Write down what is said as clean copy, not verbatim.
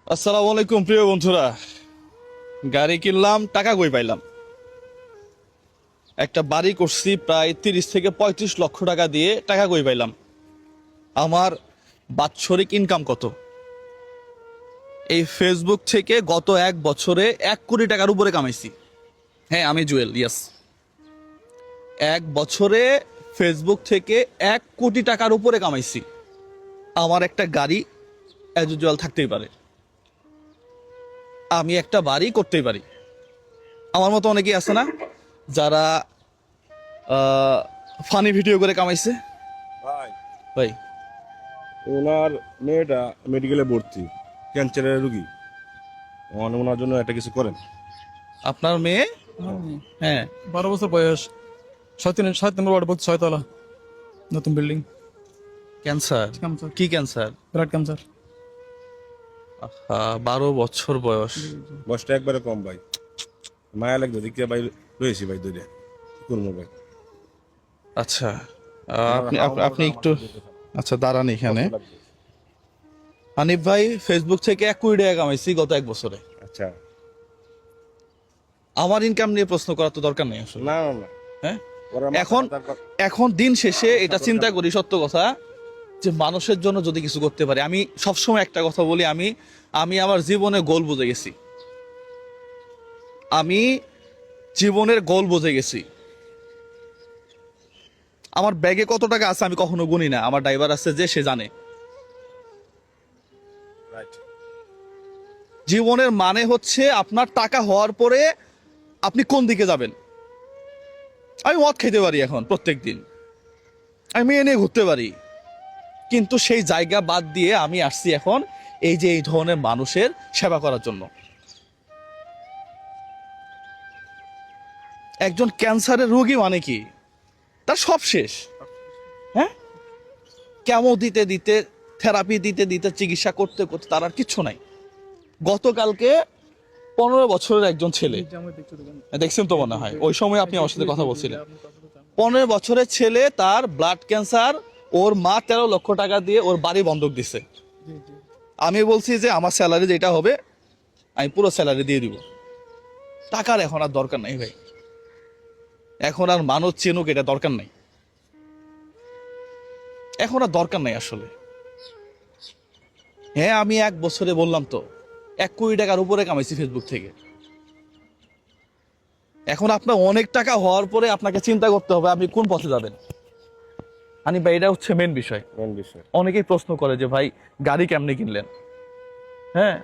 আসসালামু আলাইকুম প্রিয় বন্ধুরা। গাড়ি কিনলাম, টাকা কই পাইলাম? একটা বাড়ি করছি প্রায় 30 থেকে 35 লক্ষ টাকা দিয়ে, টাকা কই পাইলাম? আমার বাৎসরিক ইনকাম কত? এই ফেসবুক থেকে গত 1 বছরে 1 কোটি টাকার উপরে কামাইছি। হ্যাঁ, আমি জুয়েল, ইয়েস। 1 বছরে ফেসবুক থেকে 1 কোটি টাকার উপরে কামাইছি। আমার একটা গাড়ি অ্যাজ ইউজুয়াল থাকতেই পারে, আমি একটা বাড়ি করতেই পারি। আমার মতো অনেকেই আছে না যারা ফানি ভিডিও করে কামাইছে? ভাই, ভাই, ওনার মেয়েটা মেডিকেলে ভর্তি, ক্যান্সারের রুগী। ওনার জন্য একটা কিছু করেন। আপনার মেয়ে? হ্যাঁ, 12 বছর বয়স, 7 নম্বর ওয়ার্ড, 6 তলা, নতুন বিল্ডিং। ক্যান্সার? ক্যান্সার, কি ক্যান্সার? Blood cancer. 12 বছর বয়স। বয়সটা একবারে কম ভাই, মায়া লাগবে দেখতে ভাই। রয়েছি ভাই দূরে, কি করবো ভাই। আচ্ছা, আপনি একটু, আচ্ছা দাঁড়ান এখানে। হানিফ ভাই, ফেসবুক থেকে 1 কোটি টাকা কামাইছি গত 1 বছরে। আচ্ছা, আমার ইনকাম নিয়ে প্রশ্ন করার তো দরকার নেই আসলে। না না না, হ্যাঁ, ওরা মাথা এখন ব্যথার কথা- এখন দিন শেষে এটা চিন্তা করি, সত্য কথা, যে মানুষের জন্য যদি কিছু করতে পারি। আমি সবসময় একটা কথা বলি, আমি আমার জীবনে গোল বুঝে গেছি। আমি জীবনের গোল বুঝে গেছি। আমার ব্যাগে কত টাকা আছে আমি কখনো গুনি না, আমার ড্রাইভার আছে যে, সে জানে। Right. জীবনের মানে হচ্ছে আপনার টাকা হওয়ার পরে আপনি কোন দিকে যাবেন। আমি মদ খেতে পারি এখন প্রত্যেক দিন, আমি মেয়ে নিয়ে ঘুরতে পারি, কিন্তু সেই জায়গা বাদ দিয়ে আমি আসছি এখন এই ধরনের মানুষের সেবা করার জন্য। একজন ক্যান্সারের রোগী মানে কি, তার সব শেষ। হ্যাঁ, কেমো দিতে দিতে, থেরাপি দিতে দিতে, চিকিৎসা করতে করতে তার আর কিচ্ছু নাই। গতকালকে 15 বছরের একজন ছেলে, দেখছেন তো মনে হয়, ওই সময় আপনি আমার সাথে কথা বলছিলেন। 15 বছরের ছেলে, তার ব্লাড ক্যান্সার, ওর মা 13 লক্ষ টাকা দিয়ে ওর বাড়ি বন্ধক দিছে। আমি বলছি যে আমার স্যালারি যেটা হবে আমি পুরো স্যালারি দিয়ে দিব। টাকার এখন আর দরকার নাই ভাই, এখন আর মানুষ চিনুক এটা দরকার নাই, এখন আর দরকার নাই আসলে। হ্যাঁ, আমি 1 বছরে বললাম তো 1 কোটি টাকার উপরে কামাইছি ফেসবুক থেকে। এখন আপনার অনেক টাকা হওয়ার পরে আপনাকে চিন্তা করতে হবে আপনি কোন পথে যাবেন। হানি ভাই, এটা হচ্ছে মেন বিষয়। মেন বিষয়। অনেকেই প্রশ্ন করে যে ভাই গাড়ি কেমনে কিনলেন। হ্যাঁ,